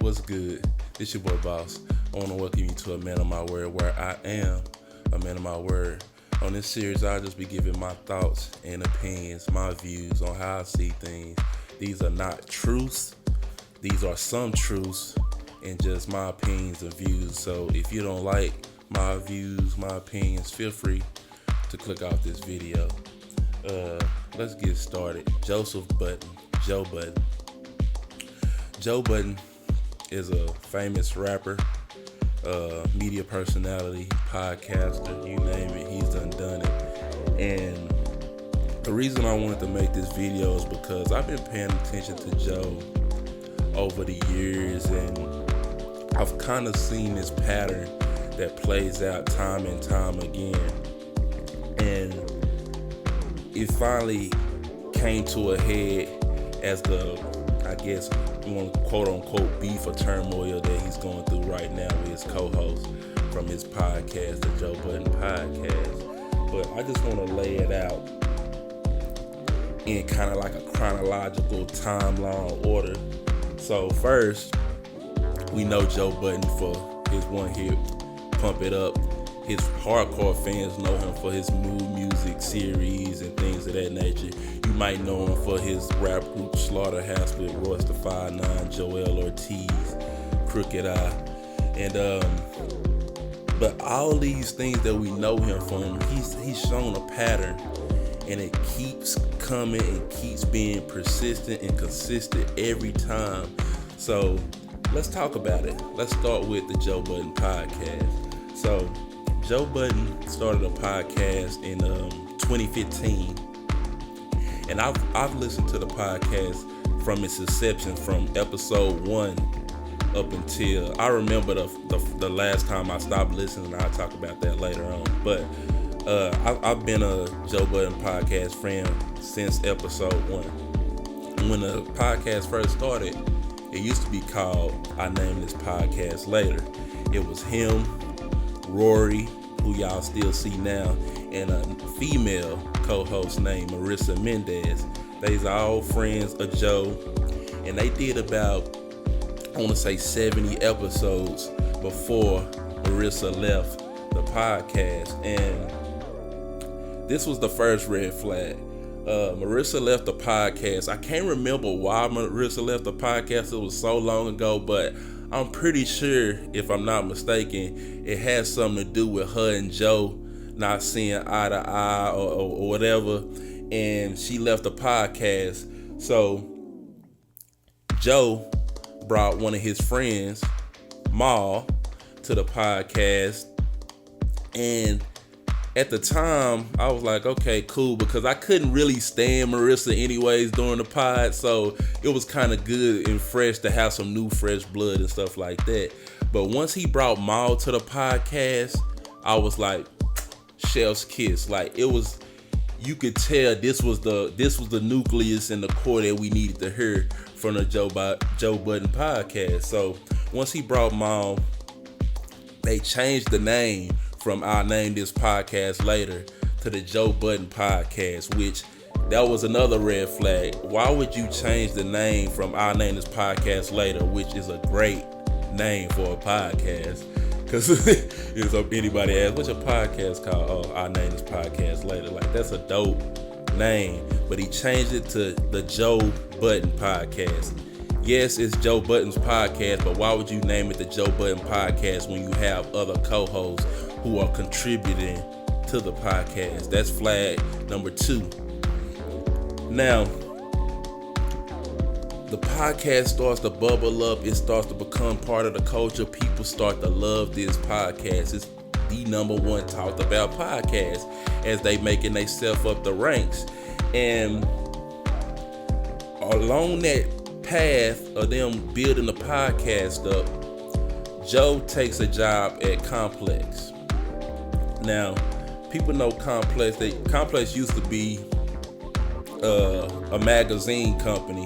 what's good? This your boy Boss. I want to welcome you to a Man of My Word, where I am a man of my word. On this series, I'll just be giving my thoughts and opinions, my views on how I see things. These are not truths. These are some truths and just my opinions and views. So if you don't like my views, my opinions, feel free to click off this video. Let's get started. Joe Budden. Joe Budden is a famous rapper, media personality, podcaster, you name it, he's done it. And the reason I wanted to make this video is because I've been paying attention to Joe over the years, and I've kind of seen this pattern that plays out time and time again. And it finally came to a head as quote unquote beef or turmoil that he's going through right now with his co-host from his podcast, the Joe Budden podcast. But I just want to lay it out in kind of like a chronological timeline order. So first, we know Joe Budden for his one hit, Pump It Up. His hardcore fans know him for his mood music series and things of that nature. You might know him for his rap group Slaughterhouse with Royce da 5'9", Joel Ortiz, Crooked Eye. And but all these things that we know him from, he's shown a pattern, and it keeps coming and keeps being persistent and consistent every time. So let's talk about it. Let's start with the Joe Budden podcast. So Joe Budden started a podcast in 2015, and I've listened to the podcast from its inception, from episode 1 up until I remember the last time I stopped listening. I'll talk about that later on. But I've been a Joe Budden podcast friend since episode 1. When the podcast first started, it used to be called I Named This Podcast Later. It was him, Rory, who y'all still see now, and a female co-host named Marissa Mendez. They's all friends of Joe, and they did about, I want to say 70 episodes before Marissa left the podcast. And this was the first red flag. Marissa left the podcast. I can't remember why Marissa left the podcast. It was so long ago, but I'm pretty sure, if I'm not mistaken, it has something to do with her and Joe not seeing eye to eye or whatever, and she left the podcast. So Joe brought one of his friends, Mal, to the podcast, and at the time, I was like, okay, cool, because I couldn't really stand Marissa anyways during the pod, so it was kind of good and fresh to have some new fresh blood and stuff like that. But once he brought Maul to the podcast, I was like, chef's kiss. Like, it was, you could tell this was the nucleus and the core that we needed to hear from the Joe Budden podcast. So once he brought Maul, they changed the name from I Named This Podcast Later to the Joe Budden podcast, which that was another red flag. Why would you change the name from I Named This Podcast Later, which is a great name for a podcast? Because if anybody asks, what's your podcast called? Oh, I Named This Podcast Later. Like, that's a dope name. But he changed it to the Joe Budden podcast. Yes, it's Joe Budden's podcast, but why would you name it the Joe Budden podcast when you have other co-hosts who are contributing to the podcast? That's flag number 2. Now, the podcast starts to bubble up. It starts to become part of the culture. People start to love this podcast. It's the number 1 talked about podcast as they making themselves up the ranks. And along that path of them building the podcast up, Joe takes a job at Complex. Now, people know Complex. Complex used to be a magazine company,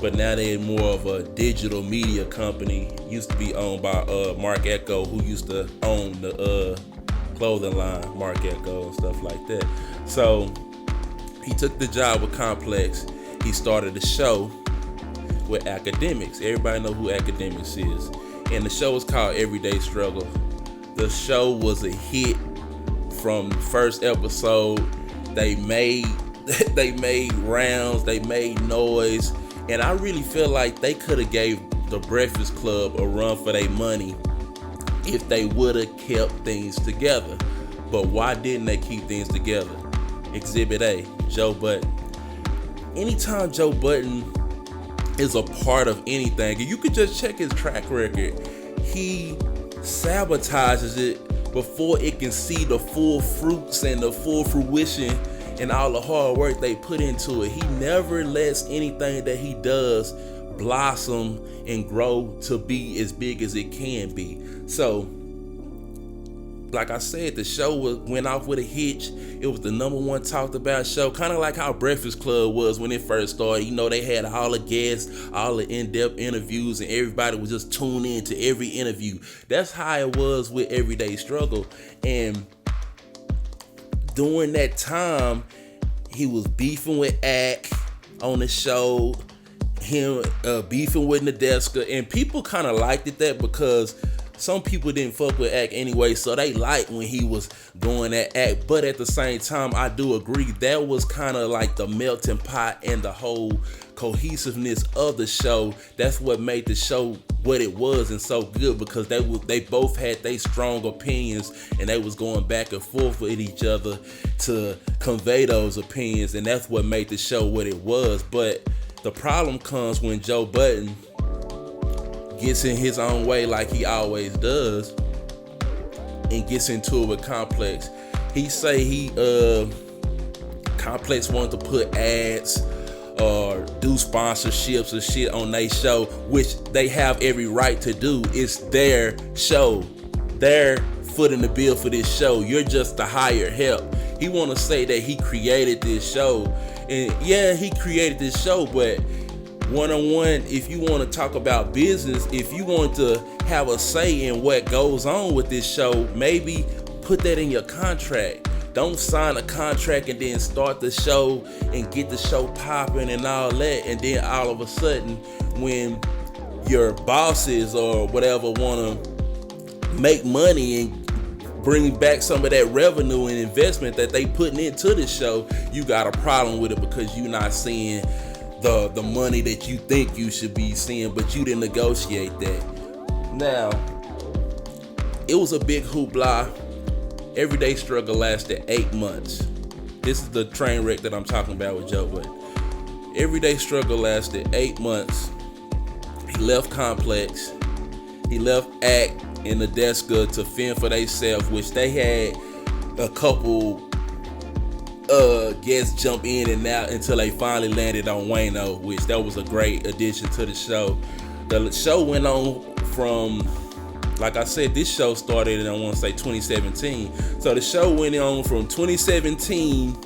but now they're more of a digital media company. Used to be owned by Mark Echo, who used to own the clothing line Mark Echo and stuff like that. So he took the job with Complex. He started a show with academics. Everybody know who academics is. And the show is called Everyday Struggle. The show was a hit from the first episode. They made rounds, they made noise, and I really feel like they could have gave the Breakfast Club a run for their money if they would have kept things together. But why didn't they keep things together? Exhibit A, Joe Budden. Anytime Joe Budden is a part of anything, and you could just check his track record, he sabotages it before it can see the full fruits and the full fruition and all the hard work they put into it. He never lets anything that he does blossom and grow to be as big as it can be. So, like I said, the show went off with a hitch. It was the number one talked about show, kind of like how Breakfast Club was when it first started. You know, they had all the guests, all the in-depth interviews, and everybody was just tuned in to every interview. That's how it was with Everyday Struggle. And during that time, he was beefing with Ack on the show, him beefing with Nadeska, and people kind of liked it that because some people didn't fuck with Ack anyway, so they liked when he was doing that act. But at the same time, I do agree that was kind of like the melting pot and the whole cohesiveness of the show. That's what made the show what it was and so good, because they both had their strong opinions and they was going back and forth with each other to convey those opinions, and that's what made the show what it was. But the problem comes when Joe Budden gets in his own way like he always does and gets into it with Complex. He say Complex wanted to put ads or do sponsorships or shit on their show, which they have every right to do. It's their show, their foot in the bill for this show. You're just the hired help. He want to say that he created this show, and yeah, he created this show, but one-on-one, if you want to talk about business, if you want to have a say in what goes on with this show, maybe put that in your contract. Don't sign a contract and then start the show and get the show popping and all that, and then all of a sudden when your bosses or whatever want to make money and bring back some of that revenue and investment that they putting into the show, you got a problem with it because you're not seeing the money that you think you should be seeing, but you didn't negotiate that. Now, it was a big hoopla. Everyday Struggle lasted 8 months. This is the train wreck that I'm talking about with Joe Budden. Everyday Struggle lasted 8 months. He left Complex. He left Ack and Nadeska to fend for themselves, which they had a couple guests jump in and out until they finally landed on Wayno, which that was a great addition to the show. The show went on from, like I said, this show started in, I want to say 2017. So the show went on from 2017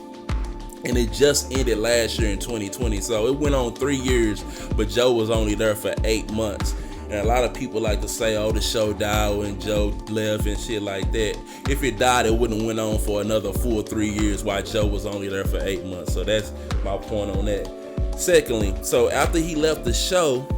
and it just ended last year in 2020. So it went on 3 years, but Joe was only there for 8 months. And a lot of people like to say, oh, the show died when Joe left and shit like that. If it died, it wouldn't went on for another full 3 years while Joe was only there for 8 months. So that's my point on that. Secondly, so after he left the show,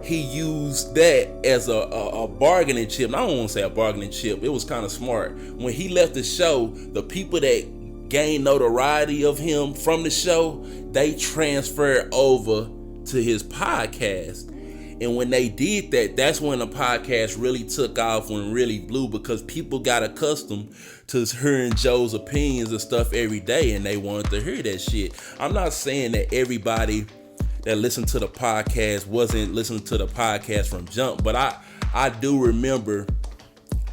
he used that as a bargaining chip. I don't want to say a bargaining chip. It was kind of smart. When he left the show, the people that gained notoriety of him from the show, they transferred over to his podcast. And when they did that, that's when the podcast really took off, when really blew, because people got accustomed to hearing Joe's opinions and stuff every day, and they wanted to hear that shit. I'm not saying that everybody that listened to the podcast wasn't listening to the podcast from jump, but I do remember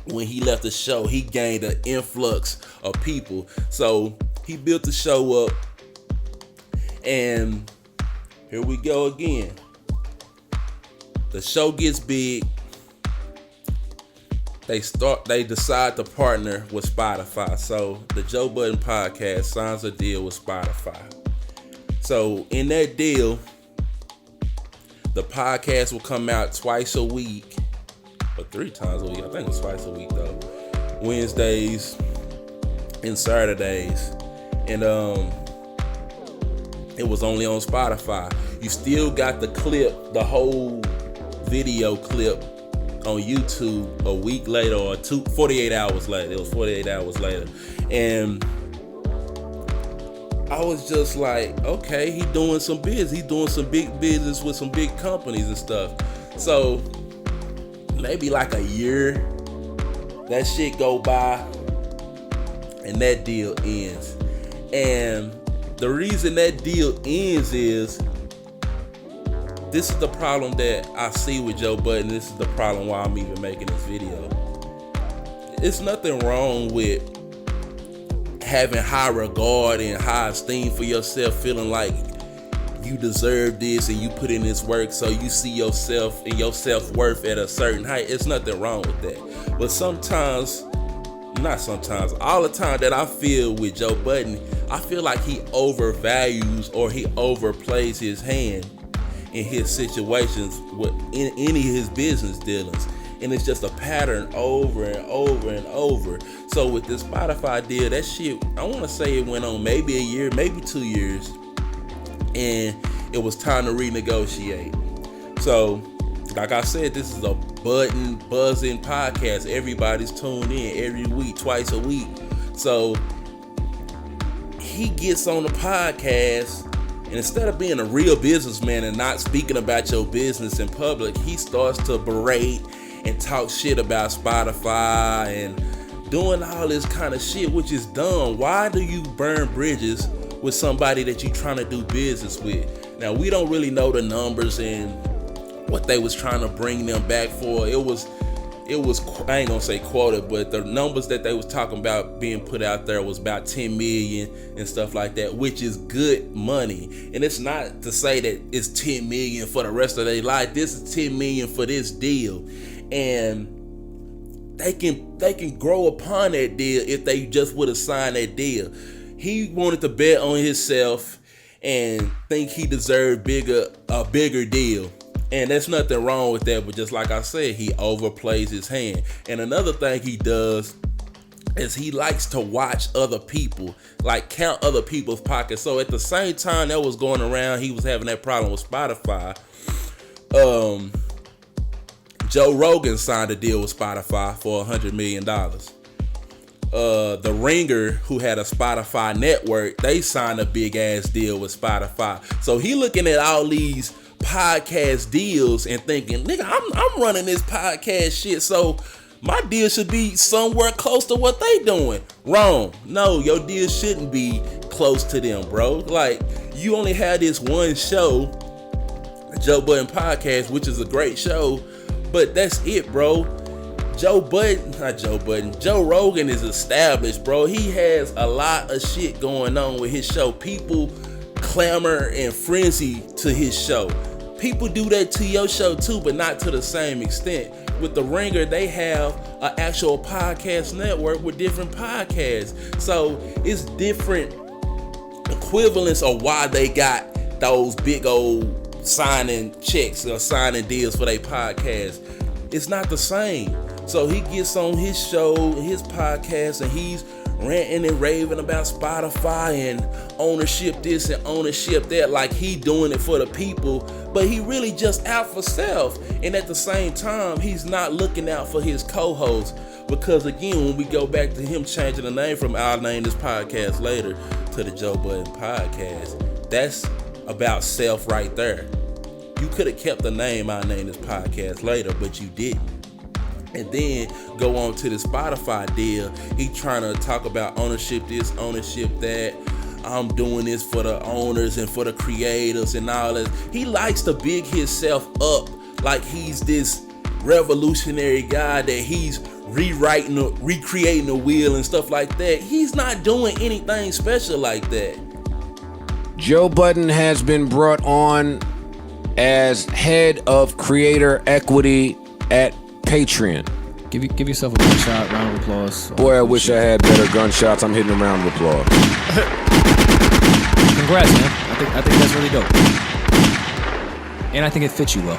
when he left the show, he gained an influx of people. So he built the show up, and here we go again. The show gets big. They decide to partner with Spotify. So the Joe Budden podcast signs a deal with Spotify. So in that deal, the podcast will come out twice a week, or 3 times a week. I think it was twice a week though. Wednesdays and Saturdays. And it was only on Spotify. You still got the clip, the whole video clip on YouTube a week later or 48 hours later. It was 48 hours later. And I was just like, okay, he doing some business. He doing some big business with some big companies and stuff. So maybe like a year, that shit go by and that deal ends. And the reason that deal ends is, this is the problem that I see with Joe Budden. This is the problem why I'm even making this video. It's nothing wrong with having high regard and high esteem for yourself, feeling like you deserve this and you put in this work so you see yourself and your self-worth at a certain height. It's nothing wrong with that. But all the time that I feel with Joe Budden, I feel like he overvalues or he overplays his hand in his situations with in any of his business dealings. And it's just a pattern over and over and over. So with this Spotify deal, that shit, I want to say it went on maybe a year, maybe 2 years. And it was time to renegotiate. So, like I said, this is a buzzing podcast. Everybody's tuned in every week, twice a week. So he gets on the podcast, and instead of being a real businessman and not speaking about your business in public, he starts to berate and talk shit about Spotify and doing all this kind of shit, which is dumb. Why do you burn bridges with somebody that you're trying to do business with? Now, we don't really know the numbers and what they was trying to bring them back for. It was, I ain't gonna say quoted, but the numbers that they was talking about being put out there was about 10 million and stuff like that, which is good money. And it's not to say that it's 10 million for the rest of their life. This is 10 million for this deal. And they can grow upon that deal if they just would have signed that deal. He wanted to bet on himself and think he deserved a bigger deal. And there's nothing wrong with that, but just like I said, he overplays his hand. And another thing he does is he likes to watch other people, like count other people's pockets. So at the same time that was going around, he was having that problem with Spotify. Joe Rogan signed a deal with Spotify for $100 million. The Ringer, who had a Spotify network, they signed a big ass deal with Spotify. So he looking at all these podcast deals and thinking, nigga, I'm running this podcast shit, so my deal should be somewhere close to what they doing. Wrong. No, your deal shouldn't be close to them, bro. Like, you only have this one show, the Joe Budden podcast, which is a great show, but that's it, bro. Joe Rogan is established, bro. He has a lot of shit going on with his show. People clamor and frenzy to his show. People do that to your show too, but not to the same extent. With the Ringer, they have an actual podcast network with different podcasts. So it's different equivalents of why they got those big old signing checks or signing deals for their podcast. It's not the same. So he gets on his show, his podcast, and he's ranting and raving about Spotify and ownership this and ownership that, like he doing it for the people, but he really just out for self. And at the same time, he's not looking out for his co-host, because again, when we go back to him changing the name from I'll name this podcast later to the Joe Budden podcast, that's about self right there. You could have kept the name I'll name this podcast later, but you didn't. And then go on to the Spotify deal. He trying to talk about ownership this, ownership that. I'm doing this for the owners and for the creators and all that. He likes to big himself up like he's this revolutionary guy that he's recreating the wheel and stuff like that. He's not doing anything special like that. Joe Budden has been brought on as head of creator equity at Patreon. Give yourself a gunshot, round of applause. Boy, I wish I had better gunshots. I'm hitting a round of applause. Congrats, man. I think that's really dope. And I think it fits you well.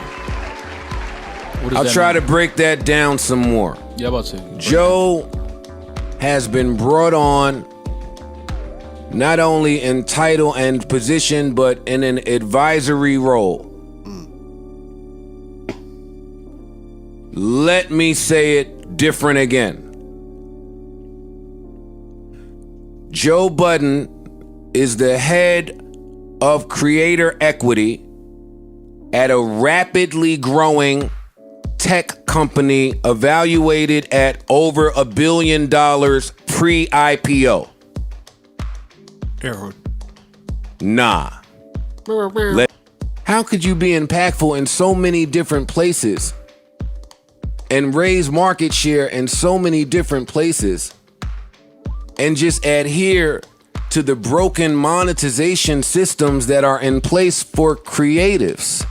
I'll try to break that down some more. Yeah, about to. Joe has been brought on not only in title and position, but in an advisory role. Let me say it different again. Joe Budden is the head of creator equity at a rapidly growing tech company evaluated at over $1 billion pre-IPO. Nah. How could you be impactful in so many different places and raise market share in so many different places and just adhere to the broken monetization systems that are in place for creatives?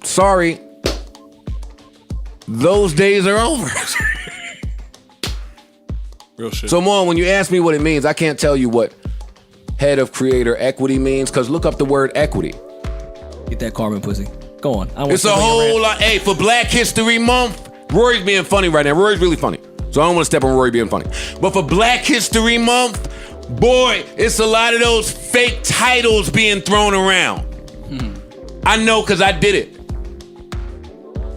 Sorry, those days are over. Real shit. So, Mon, when you ask me what it means, I can't tell you what head of creator equity means, because look up the word equity. Get that carbon pussy. Go on. It's a whole lot. Hey, for Black History Month, Rory's being funny right now. Rory's really funny. So I don't want to step on Rory being funny. But for Black History Month, boy, it's a lot of those fake titles being thrown around. I know because I did it.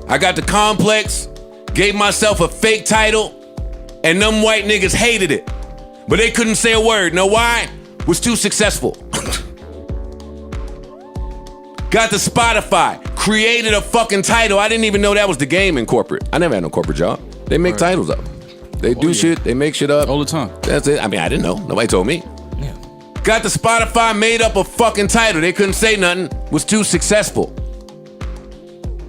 I got the complex, gave myself a fake title, and them white niggas hated it. But they couldn't say a word. Know why? Was too successful. Got the Spotify, created a fucking title. I didn't even know that was the game in corporate. I never had no corporate job. They make titles up. They do shit, they make shit up. All the time. That's it. I mean, I didn't know. Nobody told me. Yeah. Got the Spotify, made up a fucking title. They couldn't say nothing. Was too successful.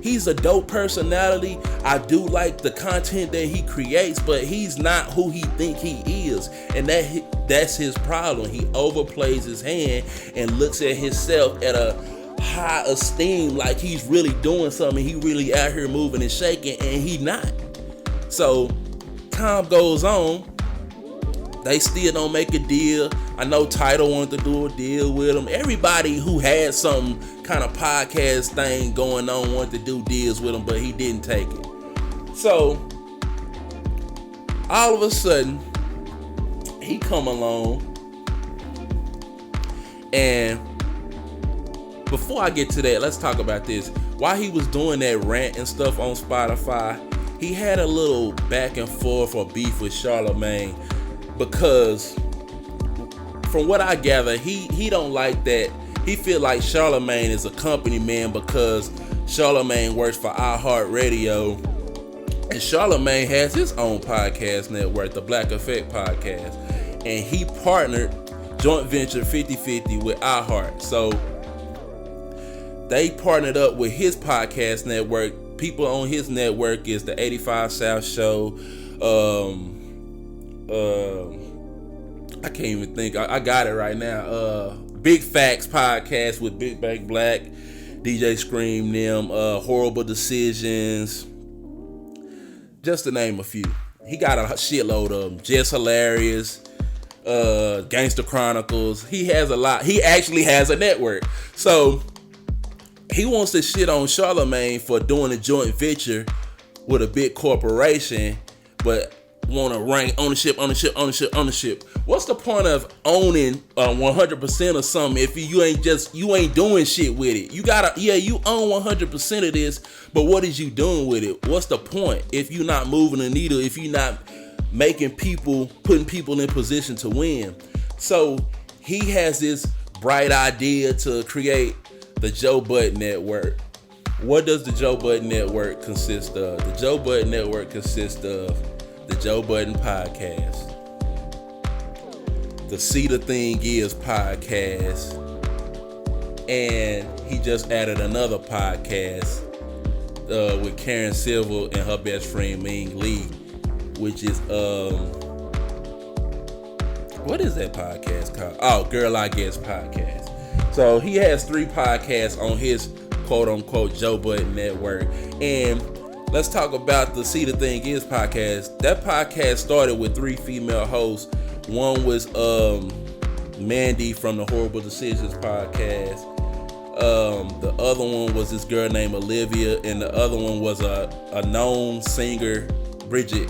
He's a dope personality. I do like the content that he creates, but he's not who he think he is. And that's his problem. He overplays his hand and looks at himself at a high esteem, like he's really doing something. He really out here moving and shaking, and he not. So time goes on, they still don't make a deal. I know Tidal wanted to do a deal with him. Everybody who had some kind of podcast thing going on wanted to do deals with him, but he didn't take it. So all of a sudden he come along, and before I get to that, let's talk about this. While he was doing that rant and stuff on Spotify, he had a little back and forth or beef with Charlamagne, because from what I gather, he don't like that. He feel like Charlamagne is a company man because Charlamagne works for iHeartRadio, and Charlamagne has his own podcast network, the Black Effect Podcast, and he partnered joint venture 50-50 with iHeart. So they partnered up with his podcast network. People on his network is the 85 South Show. I can't even think. I got it right now. Big Facts Podcast with Big Bang Black, DJ Scream them, Horrible Decisions, just to name a few. He got a shitload of them. Just Hilarious, Gangster Chronicles. He has a lot. He actually has a network. So he wants to shit on Charlamagne for doing a joint venture with a big corporation, but want to rank ownership. What's the point of owning 100% of something if you ain't doing shit with it? You own 100% of this, but what is you doing with it? What's the point if you're not moving the needle? If you're not putting people in position to win? So he has this bright idea to create the Joe Budden Network. What does the Joe Budden Network consist of? The Joe Budden Network consists of the Joe Budden Podcast, the See the Thing Is Podcast, and he just added another podcast with Karen Silver and her best friend Ming Lee, which is what is that podcast called? Oh, Girl I Guess Podcast. So he has 3 podcasts on his quote-unquote Joe Budden Network. And let's talk about the See the Thing Is podcast. That podcast started with 3 female hosts. One was Mandy from the Horrible Decisions podcast. The other one was this girl named Olivia. And the other one was a known singer, Bridget.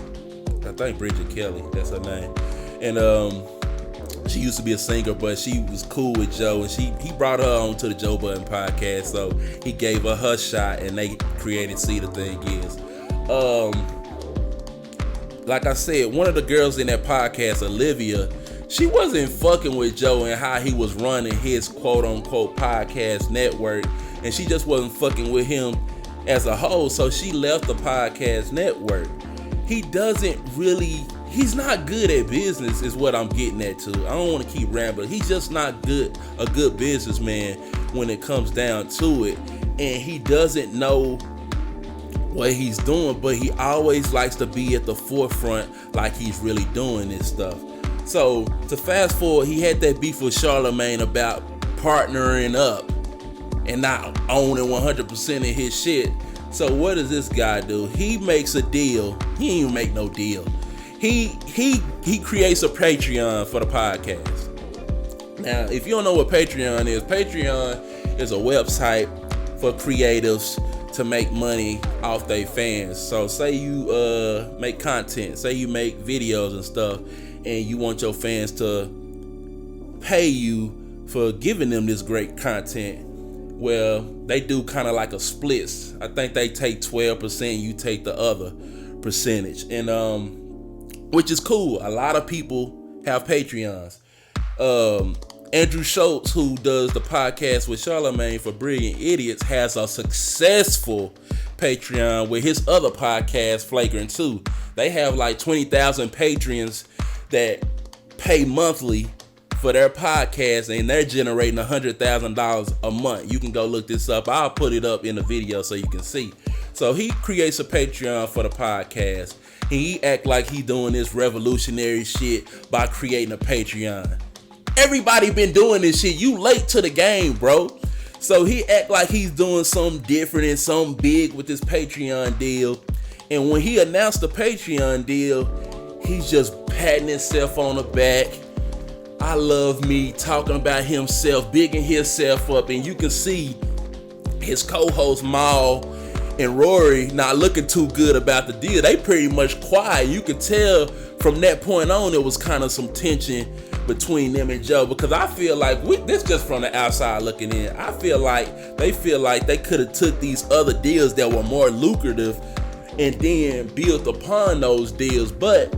I think Bridget Kelly, that's her name. And She used to be a singer, but she was cool with Joe, and he brought her on to the Joe Budden podcast. So he gave her shot, and they created See the Thing Is. Like I said, one of the girls in that podcast, Olivia, she wasn't fucking with Joe and how he was running his quote unquote podcast network, and she just wasn't fucking with him as a whole. So she left the podcast network. He's not good at business is what I'm getting at too. I don't want to keep rambling. He's just not a good businessman when it comes down to it. And he doesn't know what he's doing, but he always likes to be at the forefront like he's really doing this stuff. So to fast forward, he had that beef with Charlamagne about partnering up and not owning 100% of his shit. So what does this guy do? He makes a deal. He ain't even make no deal. He creates a Patreon for the podcast. Now, if you don't know what Patreon is a website for creatives to make money off their fans. So say you make content, say you make videos and stuff, and you want your fans to pay you for giving them this great content. Well, they do kind of like a splits. I think they take 12%, you take the other percentage, and which is cool. A lot of people have Patreons. Andrew Schultz, who does the podcast with Charlamagne for Brilliant Idiots, has a successful Patreon with his other podcast, Flagrant 2. They have like 20,000 patrons that pay monthly for their podcast, and they're generating $100,000 a month. You can go look this up. I'll put it up in the video so you can see. So he creates a Patreon for the podcast. He act like he doing this revolutionary shit by creating a Patreon. Everybody been doing this shit. You late to the game, bro. So he act like he's doing something different and something big with this Patreon deal. And when he announced the Patreon deal, he's just patting himself on the back. I love me, talking about himself, bigging himself up. And you can see his co-host Mal and Rory not looking too good about the deal. They pretty much quiet. You could tell from that point on there was kind of some tension between them and Joe, because I feel like this just from the outside looking in. I feel like they could have took these other deals that were more lucrative and then built upon those deals, but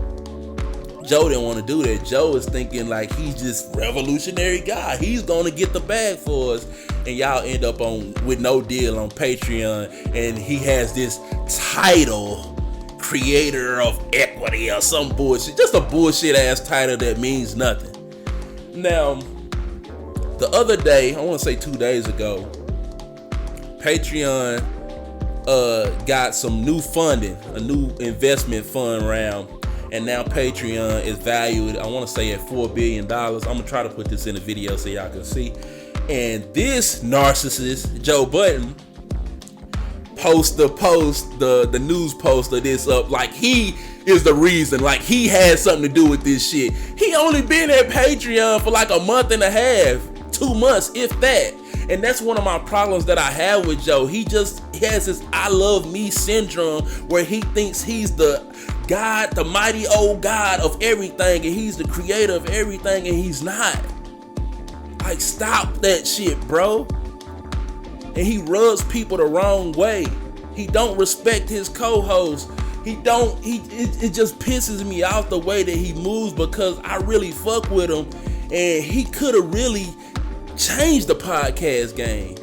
Joe didn't want to do that. Joe is thinking like he's just revolutionary guy. He's gonna get the bag for us, and y'all end up with no deal on Patreon, and he has this title, creator of equity or some bullshit, just a bullshit ass title that means nothing. Now, the other day, I want to say 2 days ago, Patreon got some new funding, a new investment fund round, and now Patreon is valued, I want to say, at $4 billion. I'm going to try to put this in the video so y'all can see. And this narcissist, Joe Budden, the news post of this up like he is the reason, like he had something to do with this shit. He only been at Patreon for like a month and a half, 2 months, if that. And that's one of my problems that I have with Joe. He has this I love me syndrome where he thinks he's the God, the mighty old God of everything, and he's the creator of everything, and he's not. Like, stop that shit, bro. And he rubs people the wrong way. He don't respect his co-host. It just pisses me off the way that he moves, because I really fuck with him, and he could have really changed the podcast game.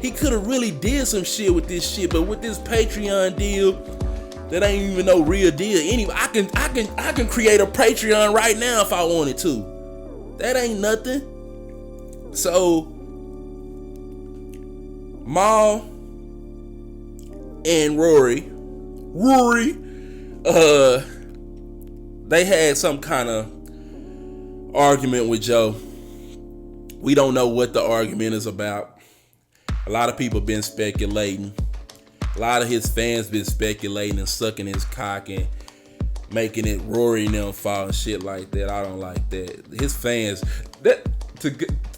He could have really did some shit with this shit, but with this Patreon deal, that ain't even no real deal. Anyway, I can create a Patreon right now if I wanted to. That ain't nothing. So Mal and Rory, they had some kind of argument with Joe. We don't know what the argument is about. A lot of people been speculating. A lot of his fans been speculating and sucking his cock and making it Rory and them fall and shit like that. I don't like that. His fans,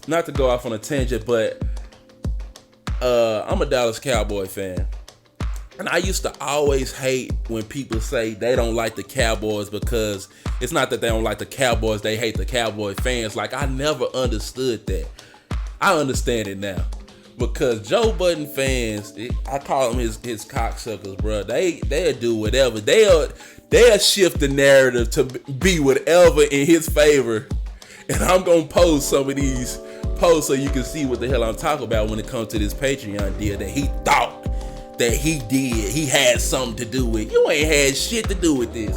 not to go off on a tangent, but I'm a Dallas Cowboy fan. And I used to always hate when people say they don't like the Cowboys because it's not that they don't like the Cowboys, they hate the Cowboy fans. Like, I never understood that. I understand it now. Because Joe Budden fans, I call them his cocksuckers, bro. They'll do whatever. They'll shift the narrative to be whatever in his favor. And I'm going to post some of these posts so you can see what the hell I'm talking about when it comes to this Patreon deal that he thought that he had something to do with. You ain't had shit to do with this.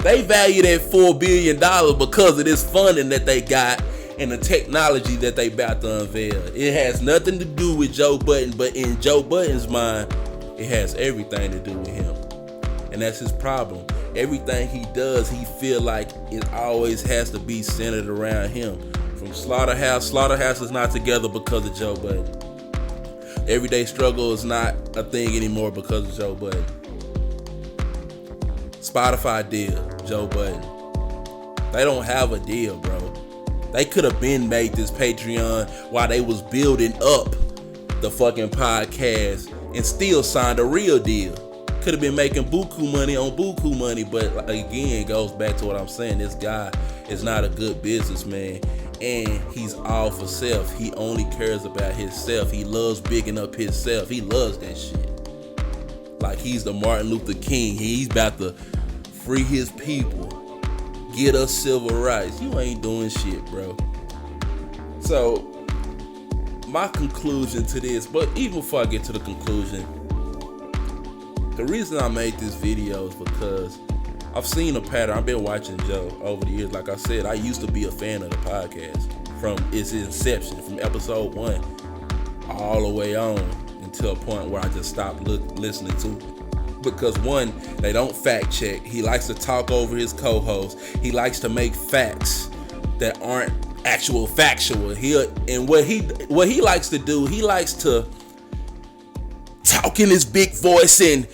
They value that $4 billion because of this funding that they got and the technology that they about to unveil. It has nothing to do with Joe Budden, but in Joe Budden's mind, it has everything to do with him. And that's his problem. Everything he does, he feel like it always has to be centered around him. From Slaughterhouse is not together because of Joe Budden. Everyday Struggle is not a thing anymore because of Joe Budden. Spotify deal, Joe Budden. They don't have a deal, bro. They could have been made this Patreon while they was building up the fucking podcast and still signed a real deal. Could have been making buku money on buku money, but again, it goes back to what I'm saying. This guy is not a good businessman. And he's all for self. He only cares about himself. He loves bigging up himself. He loves that shit. Like he's the Martin Luther King. He's about to free his people. Get us civil rights. You ain't doing shit, bro. So, my conclusion to this, but even before I get to the conclusion, the reason I made this video is because I've seen a pattern. I've been watching Joe over the years. Like I said, I used to be a fan of the podcast from its inception, from episode 1 all the way on until a point where I just stopped listening to it. Because one, they don't fact check. He likes to talk over his co-host. He likes to make facts that aren't actual factual. What he likes to do, he likes to talk in his big voice and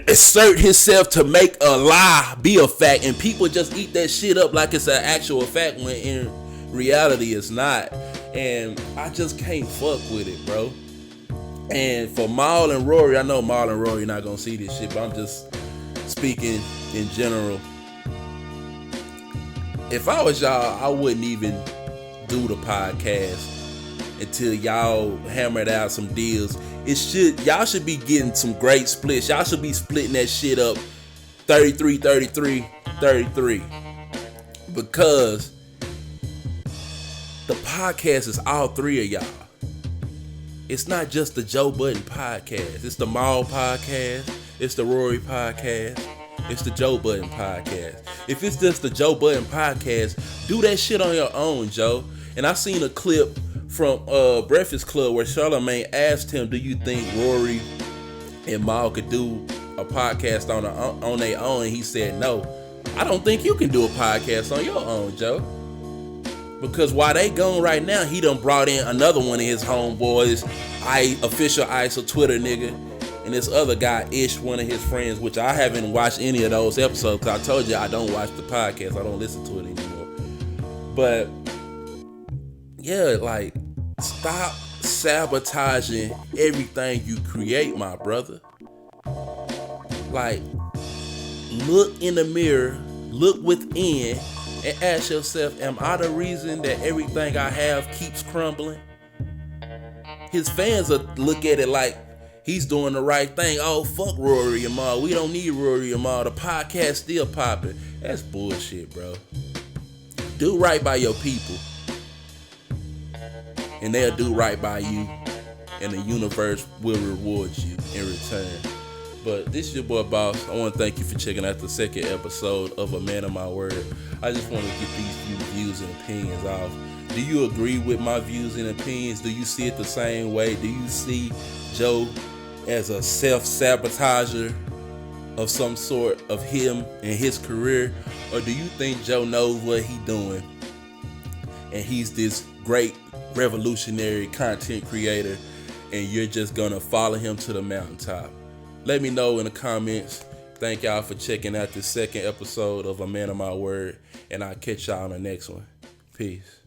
assert himself to make a lie be a fact, and people just eat that shit up like it's an actual fact when in reality it's not. And I just can't fuck with it, bro. And for Maul and Rory, I know Maul and Rory not gonna see this shit, but I'm just speaking in general. If I was y'all, I wouldn't even do the podcast until y'all hammered out some deals. Y'all should be getting some great splits. Y'all should be splitting that shit up 33, 33, 33. Because the podcast is all three of y'all. It's not just the Joe Budden podcast. It's the Maul podcast. It's the Rory podcast. It's the Joe Budden podcast. If it's just the Joe Budden podcast, do that shit on your own, Joe. And I seen a clip from Breakfast Club where Charlamagne asked him, do you think Rory and Maul could do a podcast on their own? And he said, no. I don't think you can do a podcast on your own, Joe. Because while they gone right now, he done brought in another one of his homeboys, official ISO Twitter nigga, and this other guy, Ish, one of his friends, which I haven't watched any of those episodes because I told you I don't watch the podcast. I don't listen to it anymore. But yeah, like, stop sabotaging everything you create, my brother. Like, look in the mirror, look within, and ask yourself, am I the reason that everything I have keeps crumbling? His fans will look at it like he's doing the right thing. Oh, fuck Rory and Maul. We don't need Rory and Maul. The podcast still popping. That's bullshit, bro. Do right by your people, and they'll do right by you, and the universe will reward you in return. But this is your boy Boss. I want to thank you for checking out the second episode of A Man of My Word. I just want to get these few views and opinions off. Do you agree with my views and opinions? Do you see it the same way? Do you see Joe as a self-sabotager of some sort of him and his career? Or do you think Joe knows what he's doing and he's this great revolutionary content creator and you're just gonna follow him to the mountaintop? Let me know in the comments. Thank y'all for checking out this second episode of A Man of My Word, and I'll catch y'all on the next one. Peace.